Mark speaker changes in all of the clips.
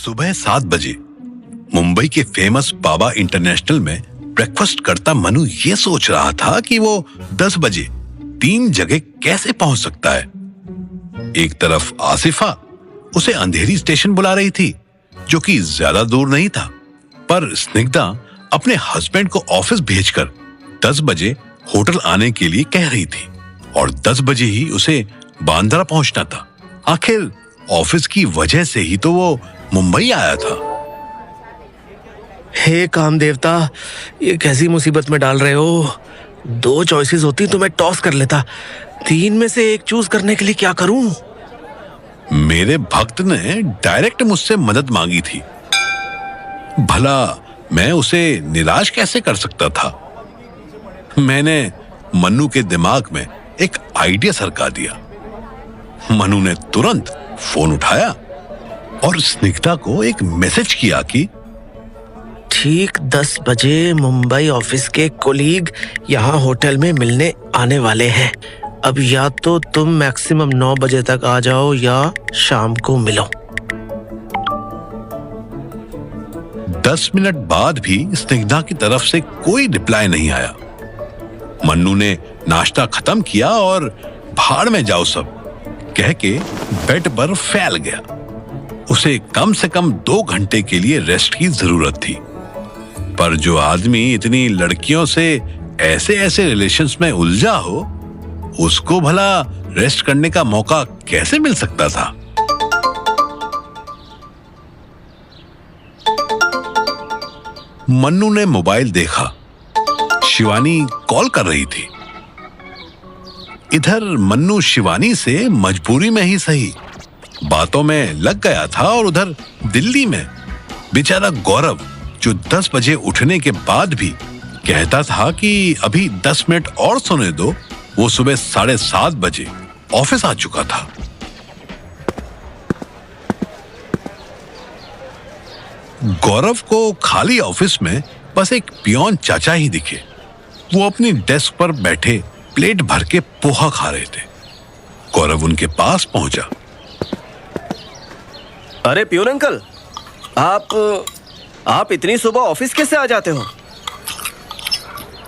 Speaker 1: सुबह 7 बजे मुंबई के फेमस बाबा इंटरनेशनल में ब्रेकफास्ट करता मनु ये सोच रहा था कि वो 10 बजे 3 जगह कैसे पहुंच सकता है। एक तरफ आसिफा उसे अंधेरी स्टेशन बुला रही थी, जो कि ज्यादा दूर नहीं था, पर स्निग्धा अपने हस्बैंड को ऑफिस भेजकर 10 बजे होटल आने के लिए कह रही थी और 10 बजे ही उसे बांद्रा पहुंचना था। आखिर ऑफिस की वजह से ही तो वो मुंबई आया था।
Speaker 2: हे काम देवता, ये कैसी मुसीबत में डाल रहे हो। 2 चॉइसेस होती तो मैं टॉस कर लेता, 3 में से एक चूज करने के लिए क्या करूं?
Speaker 1: मेरे भक्त ने डायरेक्ट मुझसे मदद मांगी थी, भला मैं उसे निराश कैसे कर सकता था। मैंने मन्नू के दिमाग में एक आइडिया सरका दिया। मनु ने तुरंत फोन उठाया और स्निग्धा को एक मैसेज किया कि
Speaker 2: ठीक 10 बजे मुंबई ऑफिस के कोलीग यहाँ होटल में मिलने आने वाले हैं। अब या तो तुम मैक्सिमम 9 बजे तक आ जाओ या शाम को मिलो।
Speaker 1: 10 मिनट बाद भी स्निग्धा की तरफ से कोई रिप्लाई नहीं आया। मन्नू ने नाश्ता खत्म किया और भाड़ में जाओ सब कह के बेड पर फैल गया। उसे कम से कम 2 घंटे के लिए रेस्ट की जरूरत थी, पर जो आदमी इतनी लड़कियों से ऐसे ऐसे रिलेशंस में उलझा हो, उसको भला रेस्ट करने का मौका कैसे मिल सकता था। मन्नू ने मोबाइल देखा, शिवानी कॉल कर रही थी। इधर मन्नू शिवानी से मजबूरी में ही सही बातों में लग गया था और उधर दिल्ली में बेचारा गौरव, जो 10 बजे उठने के बाद भी कहता था कि अभी 10 मिनट और सोने दो, वो सुबह 7:30 बजे ऑफिस आ चुका था। गौरव को खाली ऑफिस में बस एक पियोन चाचा ही दिखे। वो अपनी डेस्क पर बैठे प्लेट भर के पोहा खा रहे थे। गौरव उनके पास पहुंचा।
Speaker 3: अरे पियून अंकल, आप इतनी सुबह ऑफिस कैसे आ जाते हो?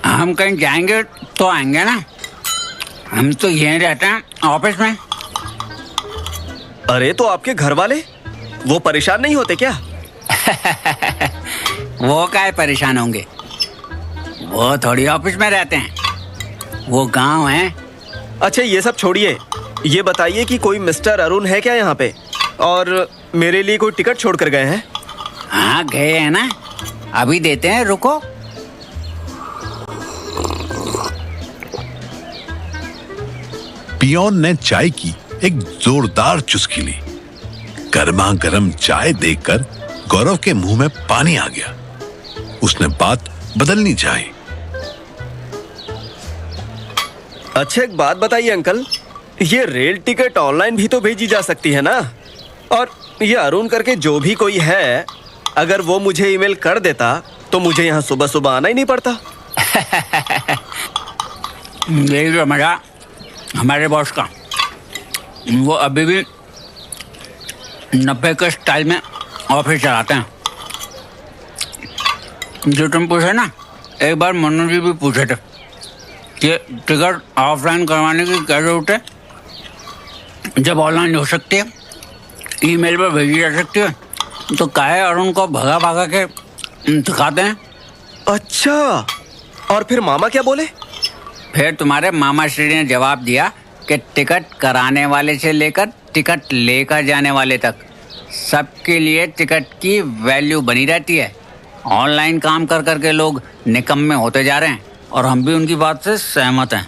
Speaker 4: हम कहीं जाएंगे तो आएंगे ना, हम तो यहीं रहते हैं ऑफिस में।
Speaker 3: अरे तो आपके घर वाले वो परेशान नहीं होते क्या?
Speaker 4: वो काहे परेशान होंगे, वो थोड़ी ऑफिस में रहते हैं, वो गांव है।
Speaker 3: अच्छा ये सब छोड़िए, ये बताइए कि कोई मिस्टर अरुण है क्या यहाँ पे, और मेरे लिए कोई टिकट छोड़ कर गए हैं?
Speaker 4: हाँ गए हैं ना, अभी देते हैं, रुको।
Speaker 1: पियोन ने चाय की एक जोरदार चुस्की ली। गर्मा गर्म चाय देखकर गौरव के मुंह में पानी आ गया। उसने बात बदलनी चाहिए।
Speaker 3: अच्छा एक बात बताइए अंकल, ये रेल टिकट ऑनलाइन भी तो भेजी जा सकती है ना? और ये अरुण करके जो भी कोई है, अगर वो मुझे ईमेल कर देता तो मुझे यहाँ सुबह सुबह आना ही नहीं पड़ता।
Speaker 4: यही तो मजा हमारे बॉस का, वो अभी भी 90 के स्टाइल में ऑफिस चलाते हैं। जो तुम पूछे ना, एक बार मनु जी भी पूछे थे कि टिकट ऑफलाइन करवाने की क्या जरूरत है, जब ऑनलाइन हो सकती है, ईमेल पर भेजी जा सकती है, तो काहे अरुण को भगा भगा के दिखाते हैं।
Speaker 3: अच्छा, और फिर मामा क्या बोले?
Speaker 4: फिर तुम्हारे मामा श्री ने जवाब दिया कि टिकट कराने वाले से लेकर टिकट लेकर जाने वाले तक सबके लिए टिकट की वैल्यू बनी रहती है। ऑनलाइन काम कर करके लोग निकम्मे होते जा रहे हैं और हम भी उनकी बात से सहमत हैं।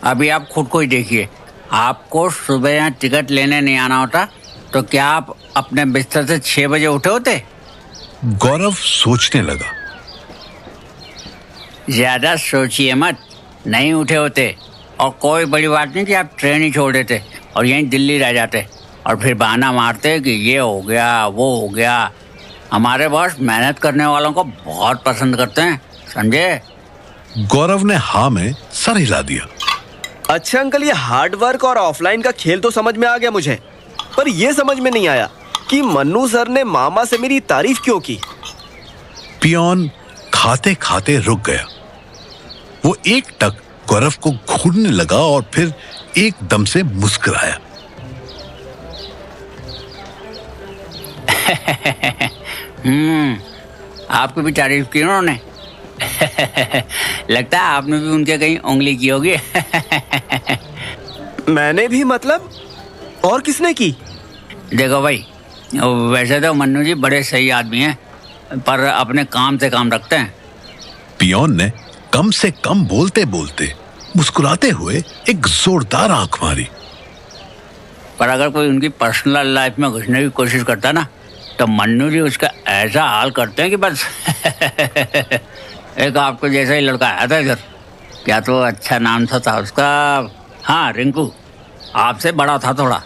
Speaker 4: अभी आप खुद को ही देखिए, आपको सुबह यहाँ टिकट लेने नहीं आना होता तो क्या आप अपने बिस्तर से 6 बजे उठे होते?
Speaker 1: गौरव सोचने लगा।
Speaker 4: ज्यादा सोचिए मत, नहीं उठे होते, और कोई बड़ी बात नहीं कि आप ट्रेन ही छोड़ देते और यहीं दिल्ली रह जाते और फिर बहाना मारते कि ये हो गया वो हो गया। हमारे बॉस मेहनत करने वालों को बहुत पसंद करते हैं, समझे?
Speaker 1: गौरव ने हाँ में सर हिला दिया।
Speaker 3: अच्छा अंकल, ये हार्ड वर्क और ऑफलाइन का खेल तो समझ में आ गया मुझे, पर ये समझ में नहीं आया कि मन्नू सर ने मामा से मेरी तारीफ क्यों की।
Speaker 1: पियोन खाते खाते रुक गया। वो एक टक गौरव को घूरने लगा और फिर एकदम से मुस्कुराया।
Speaker 4: आपकी भी तारीफ की उन्होंने। लगता है आपने भी उनके कहीं उंगली की होगी।
Speaker 3: मैंने भी मतलब? और किसने की?
Speaker 4: देखो भाई, वैसे तो मन्नू जी बड़े सही आदमी हैं, पर अपने काम से काम रखते हैं।
Speaker 1: पियोन ने कम से कम बोलते बोलते मुस्कुराते हुए एक जोरदार आंख मारी।
Speaker 4: पर अगर कोई उनकी पर्सनल लाइफ में घुसने की कोशिश करता ना, तो मन्नू जी उसका ऐसा हाल करते हैं कि बस। एक आपको जैसा ही लड़का आया था इधर, क्या तो अच्छा नाम था उसका, हाँ रिंकू, आपसे बड़ा था थोड़ा।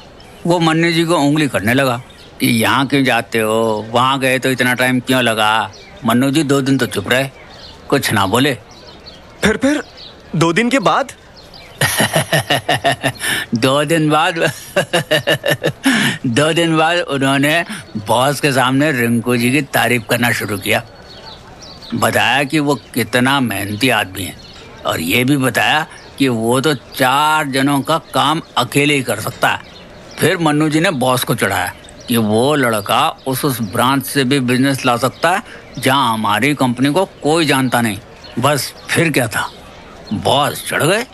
Speaker 4: वो मन्नू जी को उंगली करने लगा कि यहाँ क्यों जाते हो, वहाँ गए तो इतना टाइम क्यों लगा। मन्नू जी 2 दिन तो चुप रहे, कुछ ना बोले।
Speaker 3: फिर 2 दिन के बाद
Speaker 4: 2 दिन बाद 2 दिन बाद उन्होंने बॉस के सामने रिंकू जी की तारीफ करना शुरू किया। बताया कि वो कितना मेहनती आदमी है, और ये भी बताया कि वो तो 4 जनों का काम अकेले ही कर सकता है। फिर मन्नू जी ने बॉस को चढ़ाया कि वो लड़का उस ब्रांच से भी बिजनेस ला सकता है जहां हमारी कंपनी को कोई जानता नहीं। बस फिर क्या था, बॉस चढ़ गए।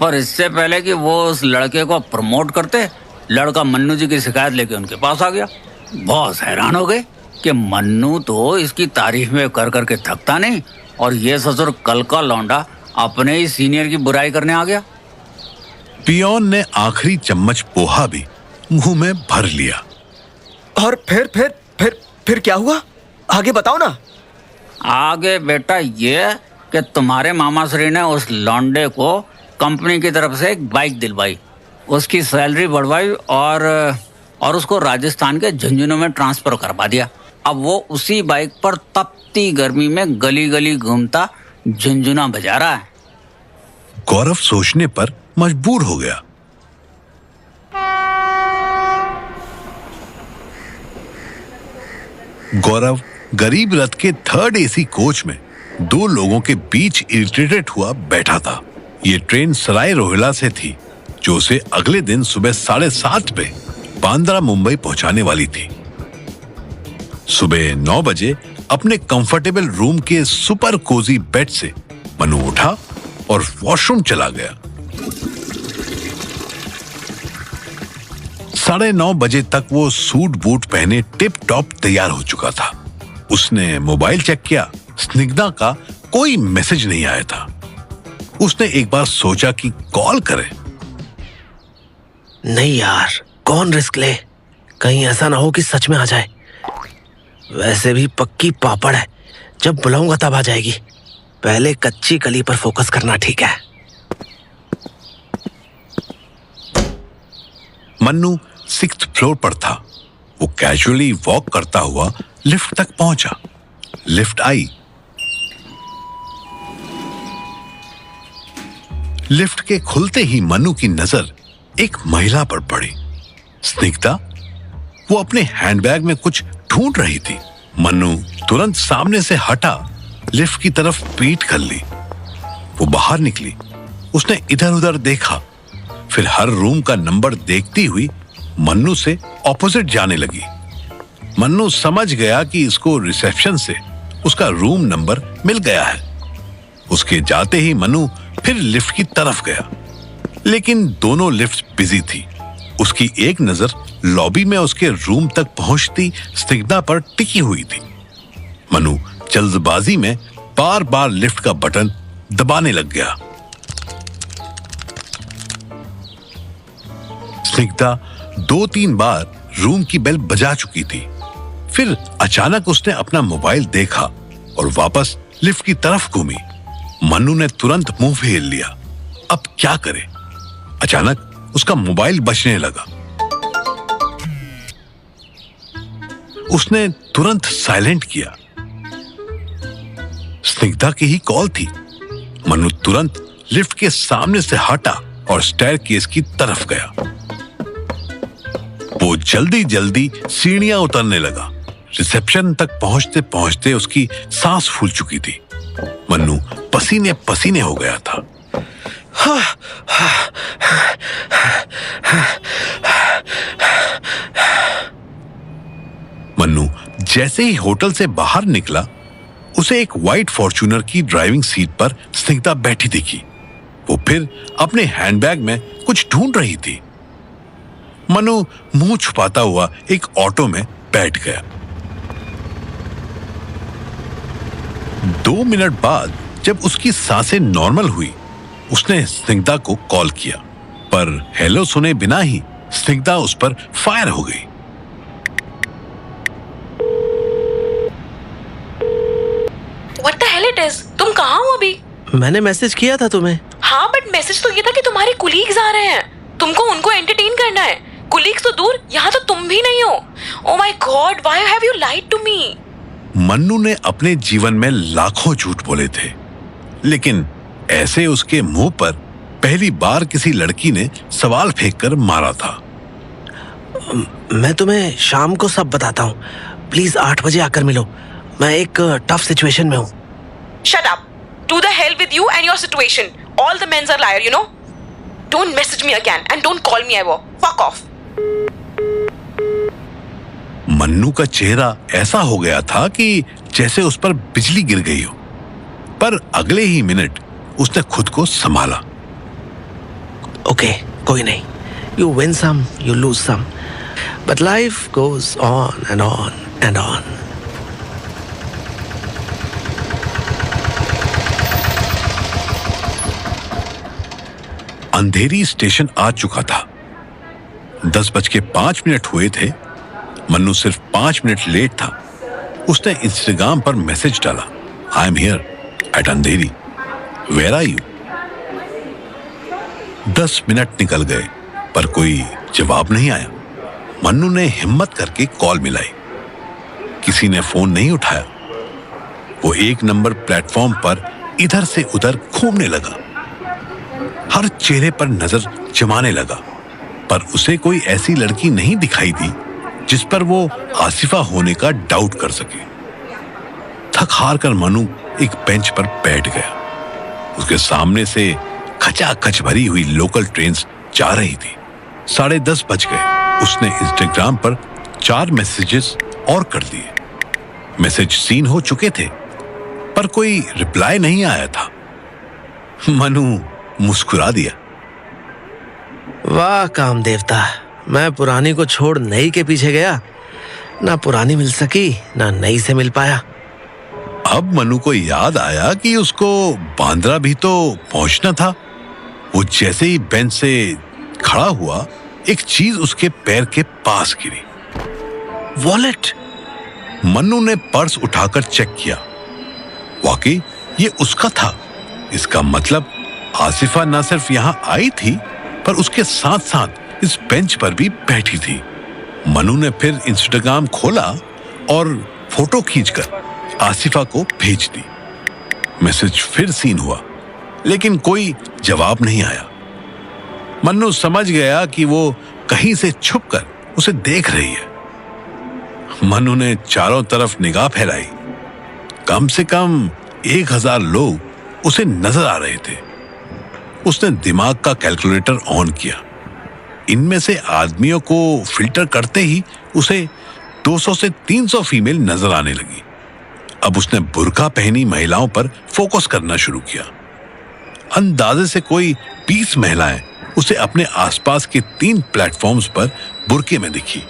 Speaker 4: पर इससे पहले कि वो उस लड़के को प्रमोट करते, लड़का मन्नू जी की शिकायत लेके उनके पास आ गया। बॉस हैरान हो गए कि मन्नू तो इसकी तारीफ में कर करके थकता नहीं, और ये ससुर कल का लौंडा अपने ही सीनियर की बुराई करने आ गया।
Speaker 1: पियोन ने आखिरी चम्मच पोहा भी मुंह में भर लिया।
Speaker 3: और फिर क्या हुआ? आगे बताओ ना।
Speaker 4: आगे बेटा ये कि तुम्हारे मामा श्री ने उस लौंडे को कंपनी की तरफ से एक बाइक दिलवाई, उसकी सैलरी बढ़वाई, और उसको राजस्थान के झुंझुनू में ट्रांसफर करवा दिया। अब वो उसी बाइक पर तपती गर्मी में गली गली घूमता झुंझुना बजा रहा है।
Speaker 1: गौरव सोचने पर मजबूर हो गया। गौरव गरीब रथ के 3rd AC कोच में 2 लोगों के बीच इरिटेटेड हुआ बैठा था। ये ट्रेन सराय रोहिला से थी, जो उसे अगले दिन सुबह 7:30 पे बांद्रा मुंबई पहुंचाने वाली थी। सुबह 9 बजे अपने कंफर्टेबल रूम के सुपर कोजी बेड से मनु उठा और वॉशरूम चला गया। 9:30 बजे तक वो सूट बूट पहने टिप टॉप तैयार हो चुका था। उसने मोबाइल चेक किया, स्निग्धा का कोई मैसेज नहीं आया था। उसने एक बार सोचा कि कॉल करे।
Speaker 2: नहीं यार, कौन रिस्क ले, कहीं ऐसा ना हो कि सच में आ जाए। वैसे भी पक्की पापड़ है, जब बुलाऊंगा तब आ जाएगी। पहले कच्ची कली पर फोकस करना ठीक है।
Speaker 1: मन्नू 6th फ्लोर पर था। वो कैजुअली वॉक करता हुआ लिफ्ट तक पहुंचा। लिफ्ट आई। लिफ्ट के खुलते ही मन्नू की नजर एक महिला पर पड़ी, स्निग्धा। वो अपने हैंडबैग में कुछ ढूंढ रही थी। मन्नू तुरंत सामने से हटा, लिफ्ट की तरफ पीठ कर ली। वो बाहर निकली। उसने इधर उधर देखा, फिर हर रूम का नंबर देखती हुई मन्नू से ऑपोजिट जाने लगी। मन्नू समझ गया कि इसको रिसेप्शन से उसका रूम नंबर मिल गया है। उसके जाते ही मन्नू फिर लिफ्ट की तरफ गया, लेकिन दोनों लिफ्ट बिजी थी। उसकी एक नजर लॉबी में उसके रूम तक पहुंचती स्निग्धा पर टिकी हुई थी। मन्नू जल्दबाजी में बार बार लिफ्ट का बटन दबाने लग गया। स्निग्धा 2-3 बार रूम की बेल बजा चुकी थी। फिर अचानक उसने अपना मोबाइल देखा और वापस लिफ्ट की तरफ घूमी। मन्नू ने तुरंत मुंह फेर लिया। अब क्या करे? अचानक उसका मोबाइल बजने लगा। उसने तुरंत साइलेंट किया। स्निग्धा की ही कॉल थी। मन्नू तुरंत लिफ्ट के सामने से हटा और स्टेयरकेस की तरफ गया। वो जल्दी जल्दी सीढ़ियां उतरने लगा। रिसेप्शन तक पहुंचते पहुंचते उसकी सांस फूल चुकी थी। मन्नू पसीने पसीने हो गया था। मन्नू जैसे ही होटल से बाहर निकला, उसे एक व्हाइट फॉर्च्यूनर की ड्राइविंग सीट पर स्निग्धा बैठी दिखी। वो फिर अपने हैंडबैग में कुछ ढूंढ रही थी। मनु मुंह छुपाता हुआ एक ऑटो में बैठ गया। 2 मिनट बाद जब उसकी सांसें नॉर्मल हुई, उसने स्निग्धा को कॉल किया, पर हेलो सुने बिना ही स्निग्धा उस पर फायर हो गई।
Speaker 5: What the hell it is? तुम कहाँ हो अभी?
Speaker 2: मैंने मैसेज किया था तुम्हें।
Speaker 5: हाँ, बट मैसेज तो ये था कि तुम्हारे कुलीग्स आ रहे हैं। तुमको उनको एंटरटेन करना है। कुलीग्स तो दूर, यहाँ तो तुम भी नहीं हो। Oh my God, why have you lied to me?
Speaker 1: Mannu ने अपने जीवन में लाखों झूठ बोले थे, लेकिन ऐसे उसके मुंह पर पहली बार किसी लड़की ने सवाल फेंककर मारा था।
Speaker 2: मैं तुम्हें शाम को सब बताता हूँ। प्लीज 8 बजे आकर मिलो। मैं एक टफ सिचुएशन में हूँ।
Speaker 5: Shut up. To the hell with you and your situation. All the men are liar, you know. Don't message me again and don't call me ever. Fuck off.
Speaker 1: Mannu का चेहरा ऐसा हो गया था कि जैसे उस पर बिजली गिर गई हो, पर अगले ही मिनट उसने खुद को संभाला।
Speaker 2: ओके, कोई नहीं। You win some, you lose some. But life goes on and on and on.
Speaker 1: Andheri station आ चुका था। 10:05 हुए थे। मन्नू सिर्फ 5 मिनट लेट था। उसने इंस्टाग्राम पर मैसेज डाला, I am here at Andheri, where are you. 10 minute निकल गए पर कोई जवाब नहीं आया। मन्नू ने हिम्मत करके कॉल मिलाई। किसी ने फोन नहीं उठाया। वो 1 नंबर प्लेटफॉर्म पर इधर से उधर घूमने लगा। हर चेहरे पर नजर जमाने लगा, पर उसे कोई ऐसी लड़की नहीं दिखाई दी जिस पर वो आसिफा होने का डाउट कर सके। थक हार कर मनु एक बेंच पर बैठ गया। उसके सामने से खचाखच भरी हुई लोकल ट्रेन्स जा रही थी। 10:30 बज गए। उसने इंस्टाग्राम पर 4 मैसेजेस और कर दिए। मैसेज सीन हो चुके थे, पर कोई रिप्लाई नहीं आया था। मनु मुस्कुरा दिया।
Speaker 2: वाह काम देवता, मैं पुरानी को छोड़ नई के पीछे गया। ना पुरानी मिल सकी, ना नई से मिल पाया।
Speaker 1: अब मनु को याद आया कि उसको बांद्रा भी तो पहुंचना था। वो जैसे ही बेंच से खड़ा हुआ, एक चीज उसके पैर के पास गिरी।
Speaker 2: वॉलेट।
Speaker 1: मन्नू ने पर्स उठाकर चेक किया। वाकई ये उसका था। इसका मतलब आसिफा न सिर्फ यहां आई थी, पर उसके साथ साथ इस बेंच पर भी बैठी थी। मन्नू ने फिर इंस्टाग्राम खोला और फोटो खींचकर आसिफा को भेज दी। मैसेज फिर सीन हुआ, लेकिन कोई जवाब नहीं आया। मन्नू समझ गया कि वो कहीं से छुपकर उसे देख रही है। मन्नू ने चारों तरफ निगाह फैलाई। कम से कम 1000 लोग उसे नजर आ रहे थे। उसने दिमाग का कैलकुलेटर ऑन किया। इनमें से आदमियों को फिल्टर करते ही उसे 200 से 300 फीमेल नजर आने लगी। अब उसने बुर्का पहनी महिलाओं पर फोकस करना शुरू किया। अंदाजे से कोई 20 महिलाएं उसे अपने आसपास के 3 प्लेटफॉर्म्स पर बुर्के में दिखी।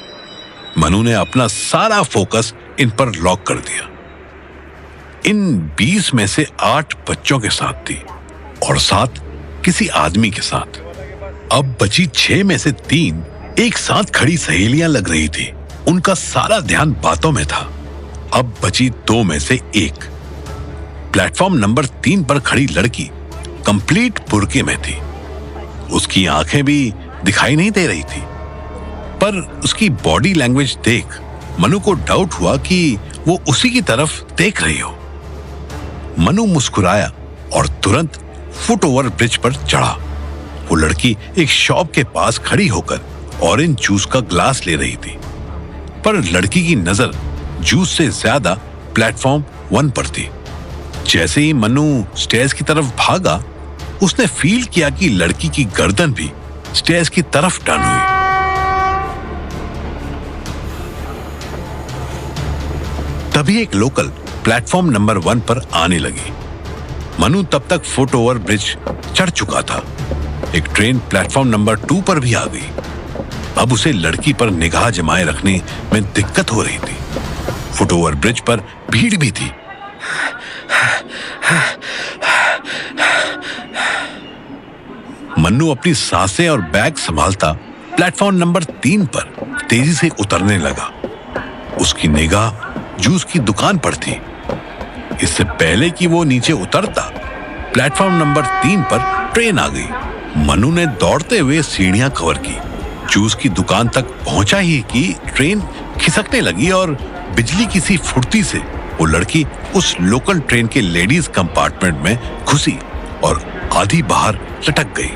Speaker 1: मनु ने अपना सारा फोकस इन पर लॉक कर दिया। इन 20 में से 8 बच्चों के साथ थी और 7 किसी आदमी के साथ। अब बची 6 में से 3 एक साथ खड़ी सहेलियां लग रही थी। उनका सारा ध्यान बातों में था। अब बची 2 में से 1। प्लेटफॉर्म नंबर 3 पर खड़ी लड़की कंप्लीट बुर्के में थी। उसकी आंखें भी दिखाई नहीं दे रही थी, पर उसकी बॉडी लैंग्वेज देख मनु को डाउट हुआ कि वो उसी की तरफ देख रही हो। मनु मुस्कुराया और तुरंत फुट ओवर ब्रिज पर चढ़ा। वो लड़की एक शॉप के पास खड़ी होकर ऑरेंज जूस का ग्लास ले रही थी, पर लड़की की नजर जूस से ज्यादा प्लेटफॉर्म 1 पर थी। जैसे ही मन्नू स्टेयर्स की तरफ भागा, उसने फील किया कि लड़की की गर्दन भी स्टेयर्स की तरफ टर्न हुई। तभी एक लोकल प्लेटफॉर्म नंबर 1 पर आने लगी। मनु तब तक फुट ओवर ब्रिज चढ़ चुका था। एक ट्रेन प्लेटफॉर्म नंबर 2 पर भी आ गई। अब उसे लड़की पर निगाह जमाए रखने में दिक्कत हो रही थी। फुट ओवर ब्रिज पर भीड़ भी थी। मन्नू अपनी सांसें और बैग संभालता प्लेटफॉर्म नंबर 3 पर तेजी से उतरने लगा। उसकी निगाह जूस की दुकान पर थी। इससे पहले कि वो नीचे उतरता, प्लेटफॉर्म नंबर 3 पर ट्रेन आ गई। मनु ने दौड़ते हुए सीढ़ियां कवर की। जूस की दुकान तक पहुंचा ही कि ट्रेन खिसकने लगी और बिजली की सी फुर्ती से वो लड़की उस लोकल ट्रेन के लेडीज कंपार्टमेंट में घुसी और आधी बाहर लटक गई।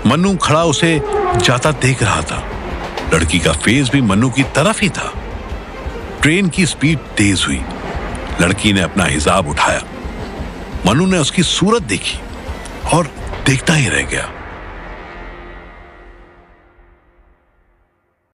Speaker 1: मन्नू खड़ा उसे जाता देख रहा था। लड़की का फेस भी मन्नू की तरफ ही था। ट्रेन की स्पीड तेज हुई। लड़की ने अपना हिसाब उठाया। मन्नू ने उसकी सूरत देखी और देखता ही रह गया।